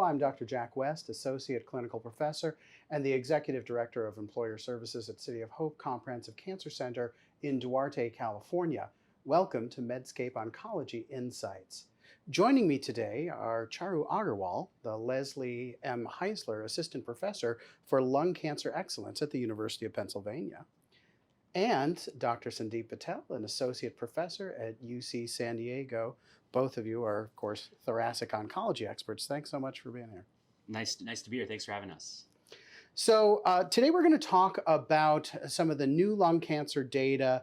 I'm Dr. Jack West, Associate Clinical Professor and the Executive Director of Employer Services at City of Hope Comprehensive Cancer Center in Duarte, California. Welcome to Medscape Oncology Insights. Joining me today are Charu Agarwal, the Leslie M. Heisler Assistant Professor for Lung Cancer Excellence at the University of Pennsylvania, and Dr. Sandeep Patel, an Associate Professor at UC San Diego. Both of you are, of course, thoracic oncology experts. Thanks so much for being here. Nice to be here. Thanks for having us. So today we're going to talk about some of the new lung cancer data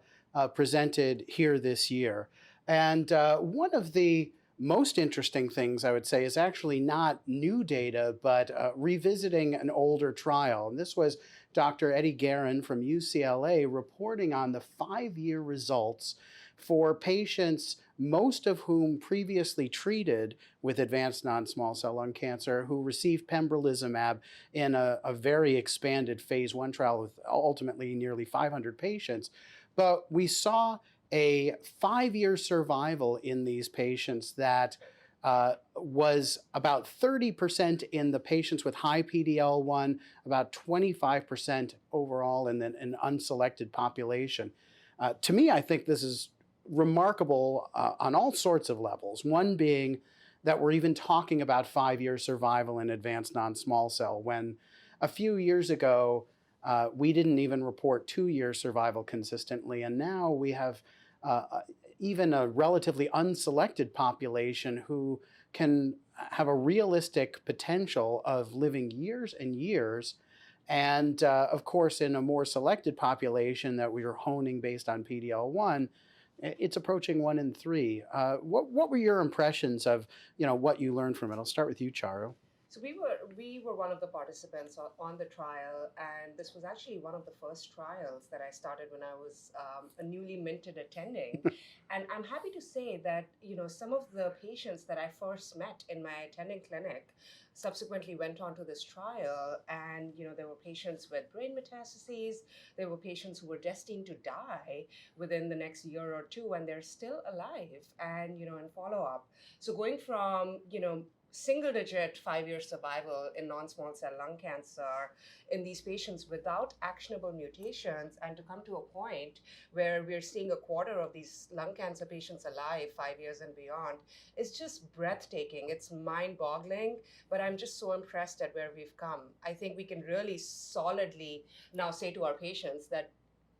presented here this year. And one of the most interesting things, I would say, is actually not new data, but revisiting an older trial. And this was Dr. Eddie Guerin from UCLA reporting on the 5-year results for patients, most of whom previously treated with advanced non-small cell lung cancer, who received pembrolizumab in a very expanded phase 1 trial with ultimately nearly 500 patients. But we saw a 5-year survival in these patients that was about 30% in the patients with high PD-L1, about 25% overall in an unselected population. To me, I think this is remarkable on all sorts of levels. One being that we're even talking about 5-year survival in advanced non-small cell, when a few years ago we didn't even report 2-year survival consistently, and now we have even a relatively unselected population who can have a realistic potential of living years and years. And of course, in a more selected population that we are honing based on PD-L1, it's approaching 1 in 3. What were your impressions of what you learned from it? I'll start with you, Charu. So we were one of the participants on the trial, and this was actually one of the first trials that I started when I was a newly minted attending. And I'm happy to say that some of the patients that I first met in my attending clinic subsequently went on to this trial, and there were patients with brain metastases, there were patients who were destined to die within the next year or two, and they're still alive and in follow-up. So going from single-digit 5-year survival in non-small cell lung cancer in these patients without actionable mutations, and to come to a point where we're seeing a quarter of these lung cancer patients alive 5 years and beyond, is just breathtaking. It's mind-boggling, but I'm just so impressed at where we've come. I think we can really solidly now say to our patients that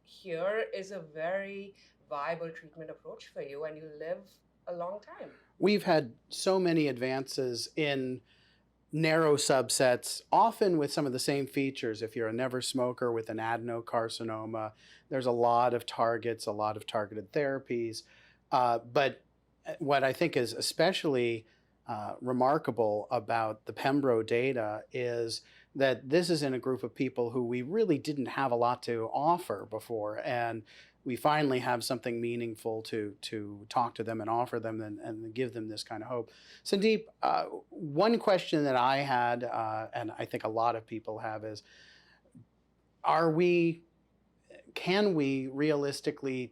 here is a very viable treatment approach for you, and you live a long time. We've had so many advances in narrow subsets, often with some of the same features. If you're a never smoker with an adenocarcinoma, there's a lot of targets, a lot of targeted therapies. But what I think is especially remarkable about the Pembro data is that this is in a group of people who we really didn't have a lot to offer before, and we finally have something meaningful to talk to them and offer them and give them this kind of hope. Sandeep, one question that I had, and I think a lot of people have, is can we realistically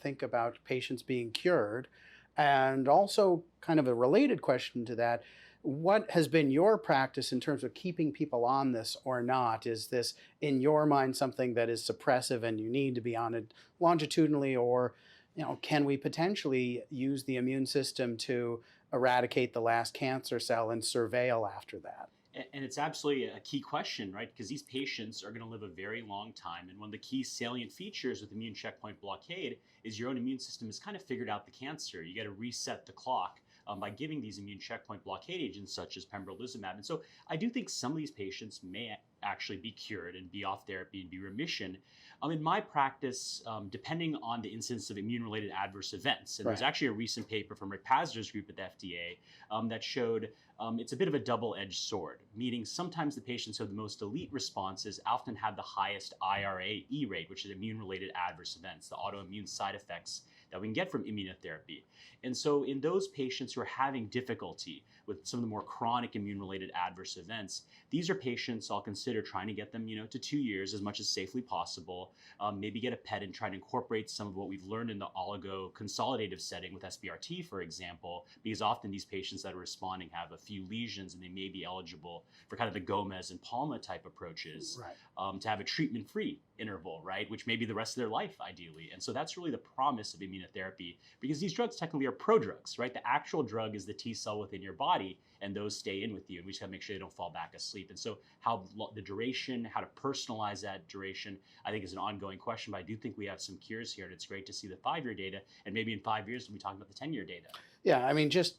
think about patients being cured? And also, kind of a related question to that, what has been your practice in terms of keeping people on this or not? Is this, in your mind, something that is suppressive and you need to be on it longitudinally, or can we potentially use the immune system to eradicate the last cancer cell and surveil after that? And it's absolutely a key question, right? Because these patients are going to live a very long time. And one of the key salient features with immune checkpoint blockade is your own immune system has kind of figured out the cancer. You got to reset the clock by giving these immune checkpoint blockade agents such as pembrolizumab. And so I do think some of these patients may actually be cured and be off therapy and be remission. In my practice, depending on the incidence of immune-related adverse events, and there's actually a recent paper from Rick Pazder's group at the FDA that showed it's a bit of a double-edged sword, meaning sometimes the patients who have the most elite responses often have the highest IRAE rate, which is immune-related adverse events, the autoimmune side effects that we can get from immunotherapy. And so in those patients who are having difficulty with some of the more chronic immune-related adverse events, these are patients I'll consider consider trying to get them, to 2 years as much as safely possible. Maybe get a PET and try to incorporate some of what we've learned in the oligo consolidative setting with SBRT, for example, because often these patients that are responding have a few lesions and they may be eligible for kind of the Gomez and Palma type approaches, Right. to have a treatment-free interval, right, which may be the rest of their life, ideally. And so that's really the promise of immunotherapy, because these drugs technically are prodrugs, right? The actual drug is the T cell within your body, and those stay in with you. And we just gotta make sure they don't fall back asleep. And so the duration, how to personalize that duration, I think is an ongoing question, but I do think we have some cures here, and it's great to see the 5-year data, and maybe in 5 years we'll be talking about the 10-year data. Yeah, I mean, just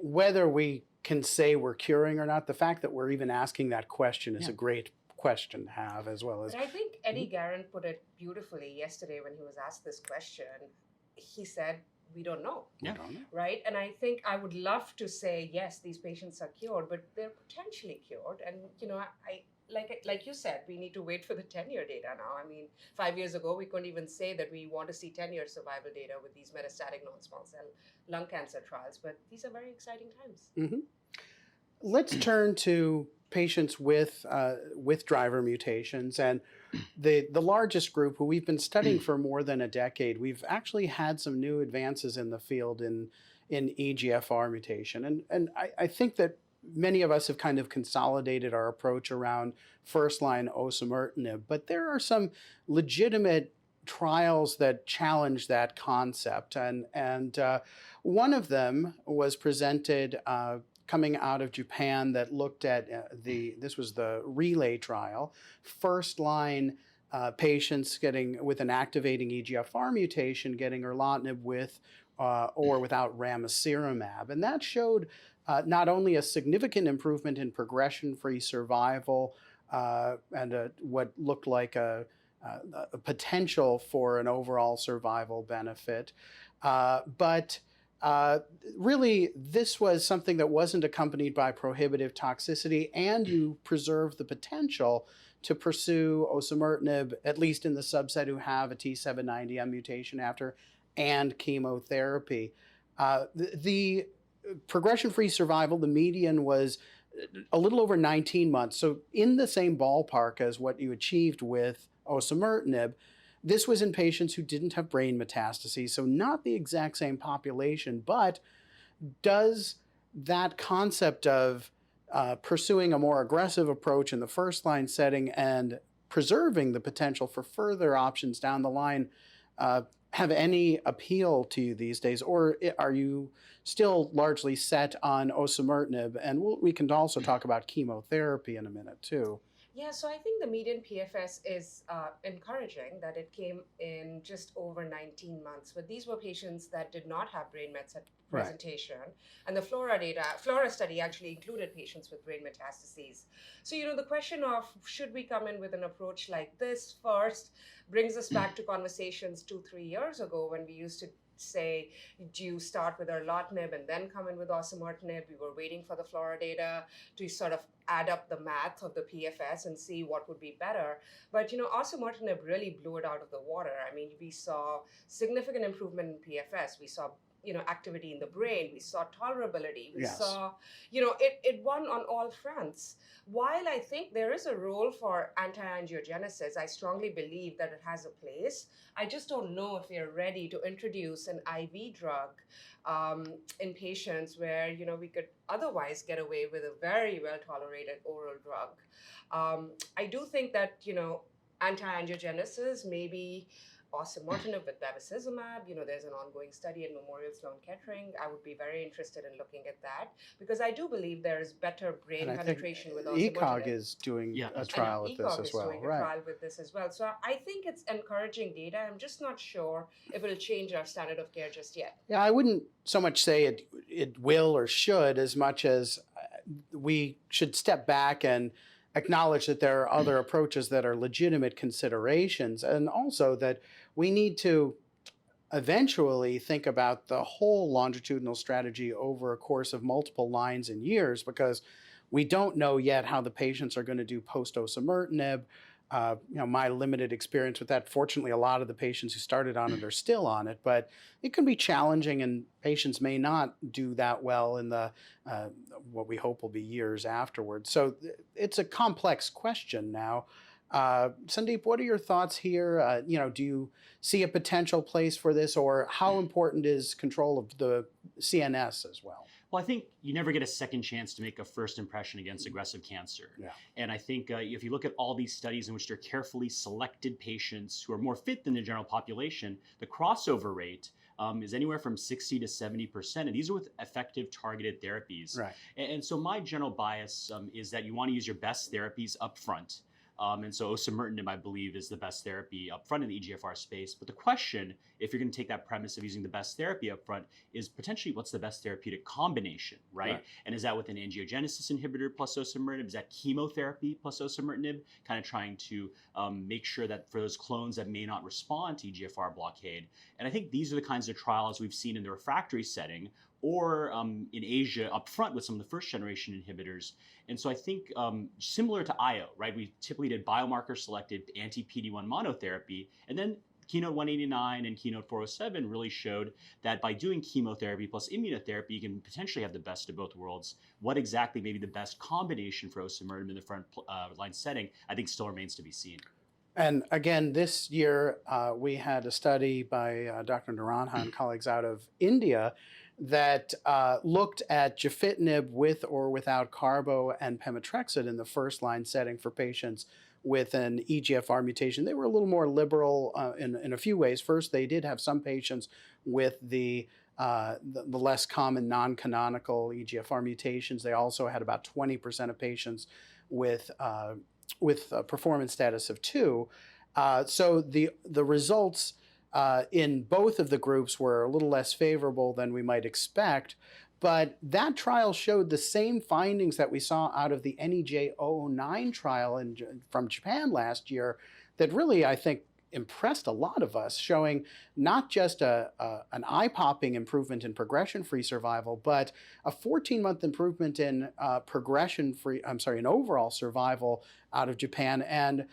whether we can say we're curing or not, the fact that we're even asking that question is a great question to have, as well as. But I think Eddie Guerin put it beautifully yesterday when he was asked this question. He said, we don't know. We don't know. Right? And I think I would love to say, yes, these patients are cured, but they're potentially cured. And, I like you said, we need to wait for the 10-year data now. I mean, 5 years ago, we couldn't even say that we want to see 10-year survival data with these metastatic non-small cell lung cancer trials. But these are very exciting times. Mm-hmm. Let's turn to patients with driver mutations, and the largest group who we've been studying for more than a decade. We've actually had some new advances in the field in EGFR mutation, and I think that many of us have kind of consolidated our approach around first-line osimertinib, but there are some legitimate trials that challenge that concept, and one of them was presented coming out of Japan that looked at this was the relay trial, first-line patients with an activating EGFR mutation getting erlotinib with or without ramucirumab, and that showed not only a significant improvement in progression-free survival and what looked like a potential for an overall survival benefit, but really, this was something that wasn't accompanied by prohibitive toxicity, and you preserve the potential to pursue osimertinib, at least in the subset who have a T790M mutation after, and chemotherapy. The progression-free survival, the median was a little over 19 months, so in the same ballpark as what you achieved with osimertinib. This was in patients who didn't have brain metastases, so not the exact same population, but does that concept of pursuing a more aggressive approach in the first-line setting and preserving the potential for further options down the line have any appeal to you these days, or are you still largely set on osimertinib? And we can also talk about chemotherapy in a minute, too. Yeah, so I think the median PFS is encouraging that it came in just over 19 months. But these were patients that did not have brain mets at presentation. Right. And the FLORA study actually included patients with brain metastases. So, the question of should we come in with an approach like this first brings us back to conversations 2-3 years ago when we used to say, do you start with erlotinib and then come in with osimertinib? We were waiting for the FLORA data to sort of add up the math of the PFS and see what would be better. But, osimertinib really blew it out of the water. I mean, we saw significant improvement in PFS. We saw activity in the brain. We saw tolerability. We saw, it won on all fronts. While I think there is a role for anti-angiogenesis, I strongly believe that it has a place. I just don't know if we are ready to introduce an IV drug in patients where, we could otherwise get away with a very well-tolerated oral drug. I do think that, anti-angiogenesis may be osimertinib with bevacizumab. There's an ongoing study at Memorial Sloan Kettering. I would be very interested in looking at that because I do believe there is better brain penetration with osimertinib. ECOG is doing a trial with this as well. ECOG is doing a trial with this as well. So I think it's encouraging data. I'm just not sure if it'll change our standard of care just yet. Yeah, I wouldn't so much say it will or should as much as we should step back and acknowledge that there are other approaches that are legitimate considerations, and also that we need to eventually think about the whole longitudinal strategy over a course of multiple lines and years, because we don't know yet how the patients are going to do post-osimertinib. My limited experience with that. Fortunately, a lot of the patients who started on it are still on it, but it can be challenging, and patients may not do that well in the uh, what we hope will be years afterwards. So it's a complex question now. Sandeep, what are your thoughts here? Do you see a potential place for this, or how important is control of the CNS as well? Well, I think you never get a second chance to make a first impression against aggressive cancer. Yeah. And I think if you look at all these studies in which they're carefully selected patients who are more fit than the general population, the crossover rate is anywhere from 60 to 70%. And these are with effective targeted therapies. Right. And so my general bias is that you want to use your best therapies up front. And so osimertinib, I believe, is the best therapy up front in the EGFR space. But the question, if you're going to take that premise of using the best therapy up front, is potentially what's the best therapeutic combination, right? And is that with an angiogenesis inhibitor plus osimertinib? Is that chemotherapy plus osimertinib? Kind of trying to make sure that for those clones that may not respond to EGFR blockade. And I think these are the kinds of trials we've seen in the refractory setting or in Asia up front with some of the first generation inhibitors. And so I think similar to IO, right? We typically did biomarker selected anti-PD-1 monotherapy, and then Keynote 189 and Keynote 407 really showed that by doing chemotherapy plus immunotherapy, you can potentially have the best of both worlds. What exactly may be the best combination for osimertinib in the front line setting, I think still remains to be seen. And again, this year we had a study by Dr. Naranha and colleagues out of India that looked at gefitinib with or without carbo and pemetrexed in the first line setting for patients with an EGFR mutation. They were a little more liberal in a few ways. First, they did have some patients with the less common non-canonical EGFR mutations. They also had about 20% of patients with performance status of 2. So the results in both of the groups were a little less favorable than we might expect, but that trial showed the same findings that we saw out of the NEJ-009 trial from Japan last year that really, I think, impressed a lot of us, showing not just an eye-popping improvement in progression-free survival, but a 14-month improvement in in overall survival out of Japan, and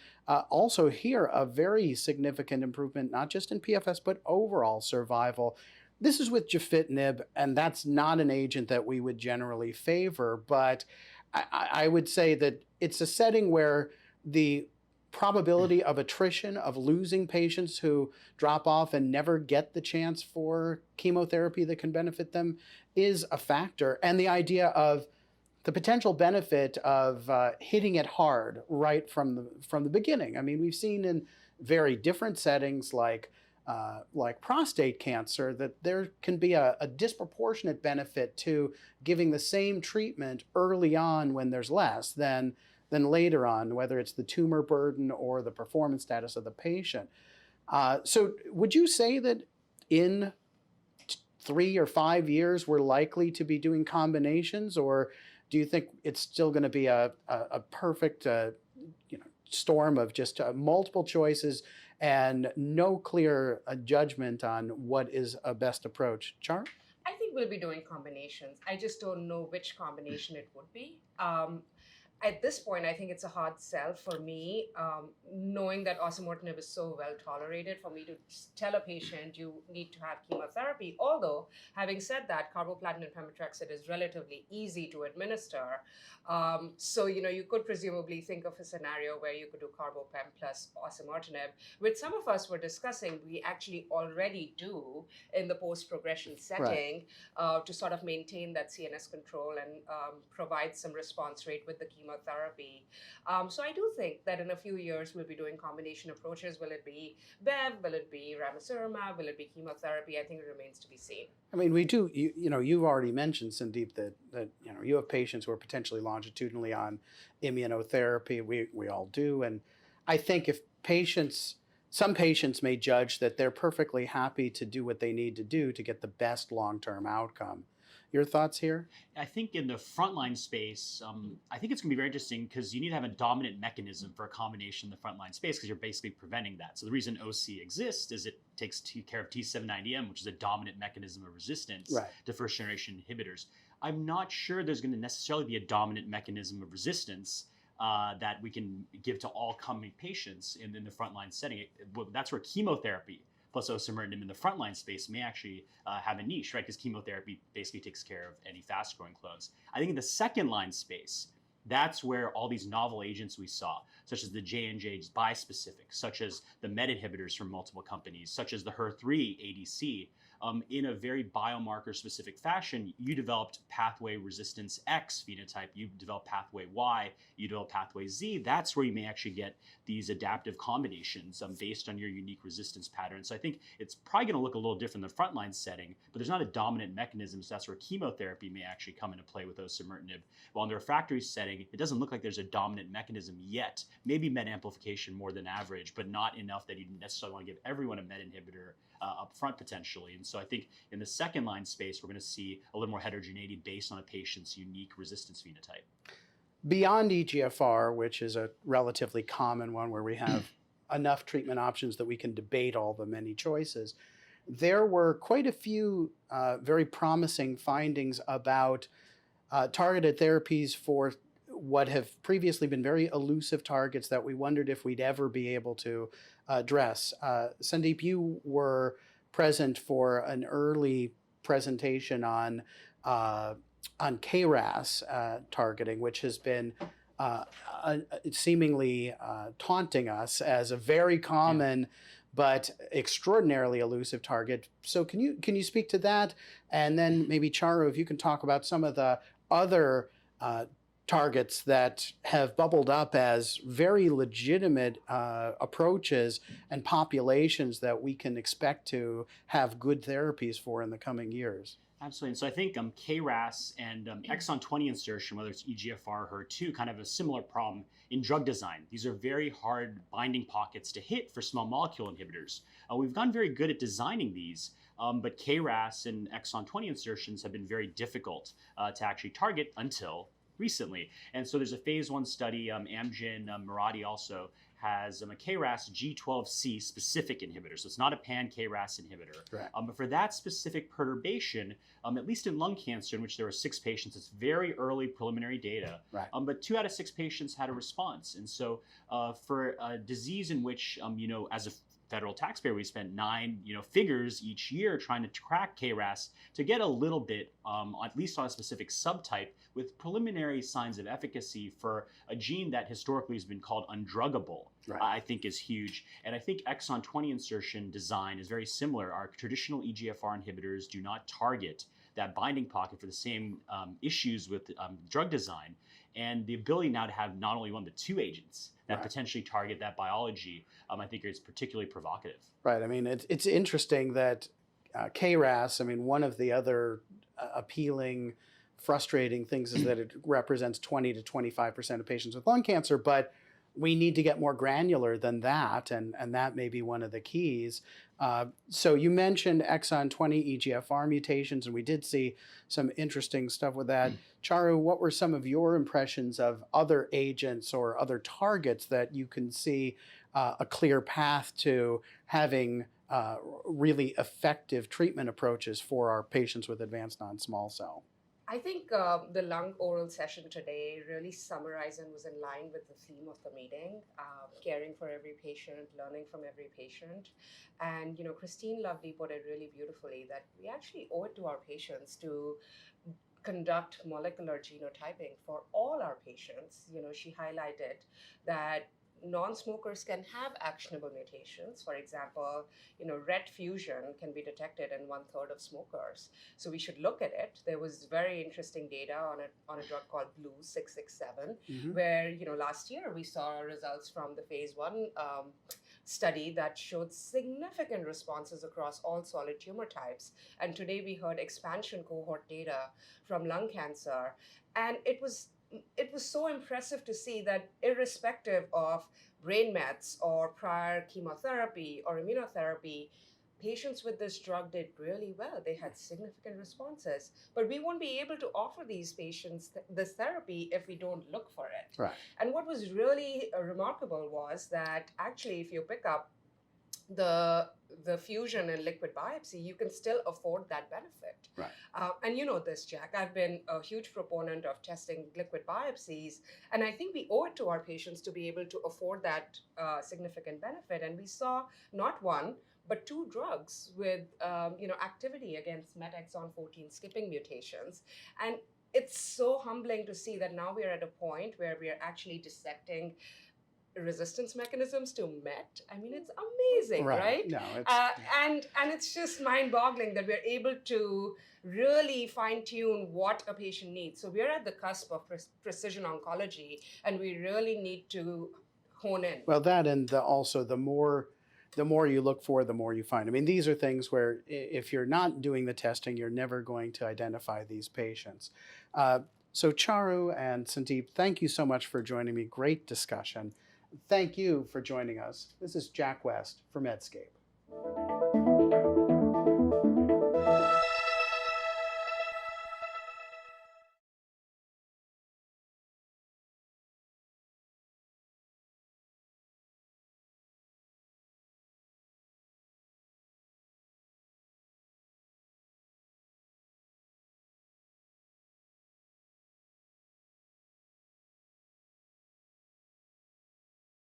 also here a very significant improvement, not just in PFS, but overall survival. This is with gefitinib, and that's not an agent that we would generally favor, but I would say that it's a setting where the probability of attrition, of losing patients who drop off and never get the chance for chemotherapy that can benefit them is a factor. And the idea of the potential benefit of hitting it hard right from the beginning. I mean, we've seen in very different settings like prostate cancer that there can be a disproportionate benefit to giving the same treatment early on when there's less than later on, whether it's the tumor burden or the performance status of the patient. So would you say that in 3 or 5 years we're likely to be doing combinations, or do you think it's still going to be a perfect storm of just multiple choices and no clear judgment on what is a best approach? Char? I think we'll be doing combinations. I just don't know which combination it would be. At this point, I think it's a hard sell for me, knowing that osimertinib is so well tolerated, for me to tell a patient you need to have chemotherapy. Although, having said that, carboplatin and pemetrexed is relatively easy to administer. So, you could presumably think of a scenario where you could do carbopem plus osimertinib, which some of us were discussing we actually already do in the post-progression setting, to sort of maintain that CNS control and provide some response rate with the chemotherapy. So I do think that in a few years we'll be doing combination approaches. Will it be Bev? Will it be ramucirumab? Will it be chemotherapy? I think it remains to be seen. I mean, we do. You've already mentioned, Sandeep, that you have patients who are potentially longitudinally on immunotherapy. We all do, and I think if some patients may judge that they're perfectly happy to do what they need to do to get the best long-term outcome. Your thoughts here? I think in the frontline space, I think it's going to be very interesting because you need to have a dominant mechanism for a combination in the frontline space because you're basically preventing that. So the reason OC exists is it takes care of T790M, which is a dominant mechanism of resistance to first-generation inhibitors. I'm not sure there's going to necessarily be a dominant mechanism of resistance that we can give to all coming patients in the frontline setting. That's where chemotherapy plus osimertinib in the frontline space may actually have a niche, right? Because chemotherapy basically takes care of any fast-growing clones. I think in the second line space, that's where all these novel agents we saw, such as the J&J's bispecific, such as the MET inhibitors from multiple companies, such as the HER3 ADC, in a very biomarker-specific fashion, you developed pathway resistance X phenotype, you developed pathway Y, you developed pathway Z. That's where you may actually get these adaptive combinations based on your unique resistance pattern. So I think it's probably going to look a little different in the frontline setting, but there's not a dominant mechanism, so that's where chemotherapy may actually come into play with osimertinib. While in the refractory setting, it doesn't look like there's a dominant mechanism yet. Maybe MET amplification more than average, but not enough that you necessarily want to give everyone a MET inhibitor up front potentially. And so I think in the second line space, we're going to see a little more heterogeneity based on a patient's unique resistance phenotype. Beyond EGFR, which is a relatively common one where we have enough treatment options that we can debate all the many choices, there were quite a few very promising findings about targeted therapies for what have previously been very elusive targets that we wondered if we'd ever be able to address. Sandeep, you were present for an early presentation on KRAS targeting, which has been seemingly taunting us as a very common but extraordinarily elusive target. So can you speak to that? And then maybe Charu, if you can talk about some of the other targets that have bubbled up as very legitimate approaches and populations that we can expect to have good therapies for in the coming years. Absolutely. And so I think KRAS and exon 20 insertion, whether it's EGFR or HER2, kind of a similar problem in drug design. These are very hard binding pockets to hit for small molecule inhibitors. We've gotten very good at designing these, but KRAS and exon 20 insertions have been very difficult to actually target until recently. And so there's a phase 1 study, Amgen, Mirati also has a KRAS G12C specific inhibitor. So it's not a pan-KRAS inhibitor. Right. But for that specific perturbation, at least in lung cancer, in which there were 6 patients, it's very early preliminary data. Right. But 2 out of 6 patients had a response. And so for a disease in which, as a federal taxpayer, we spent 9 figures each year trying to crack KRAS to get a little bit, at least on a specific subtype, with preliminary signs of efficacy for a gene that historically has been called undruggable. Right. I think is huge. And I think exon 20 insertion design is very similar. Our traditional EGFR inhibitors do not target that binding pocket for the same issues with drug design. And the ability now to have not only 1 but 2 agents that potentially target that biology, I think is particularly provocative. Right. I mean, it's interesting that KRAS, I mean, one of the other appealing, frustrating things is that it represents 20 to 25% of patients with lung cancer, but we need to get more granular than that, and that may be one of the keys. So you mentioned exon 20 EGFR mutations, and we did see some interesting stuff with that. Charu, what were some of your impressions of other agents or other targets that you can see a clear path to having really effective treatment approaches for our patients with advanced non-small cell? I think the lung oral session today really summarized and was in line with the theme of the meeting, caring for every patient, learning from every patient. And, Christine Lovely put it really beautifully that we actually owe it to our patients to conduct molecular genotyping for all our patients. She highlighted that non-smokers can have actionable mutations. For example, RET fusion can be detected in 1/3 of smokers. So we should look at it. There was very interesting data on a drug called Blue 667, where last year we saw results from the phase 1 study that showed significant responses across all solid tumor types. And today we heard expansion cohort data from lung cancer, and it was so impressive to see that irrespective of brain mets or prior chemotherapy or immunotherapy, patients with this drug did really well. They had significant responses. But we won't be able to offer these patients this therapy if we don't look for it. Right. And what was really remarkable was that actually if you pick up the fusion and liquid biopsy, you can still afford that benefit. Right. And you know this, Jack. I've been a huge proponent of testing liquid biopsies, and I think we owe it to our patients to be able to afford that significant benefit. And we saw not one, but two drugs with activity against MET exon 14 skipping mutations. And it's so humbling to see that now we are at a point where we are actually dissecting resistance mechanisms to MET. I mean, it's amazing, right? No, it's And it's just mind-boggling that we're able to really fine-tune what a patient needs. So we're at the cusp of precision oncology, and we really need to hone in. well that, and also the more you look for, the more you find. I mean, these are things where if you're not doing the testing, you're never going to identify these patients. So Charu and Sandeep, thank you so much for joining me. Great discussion. Thank you for joining us. This is Jack West for Medscape.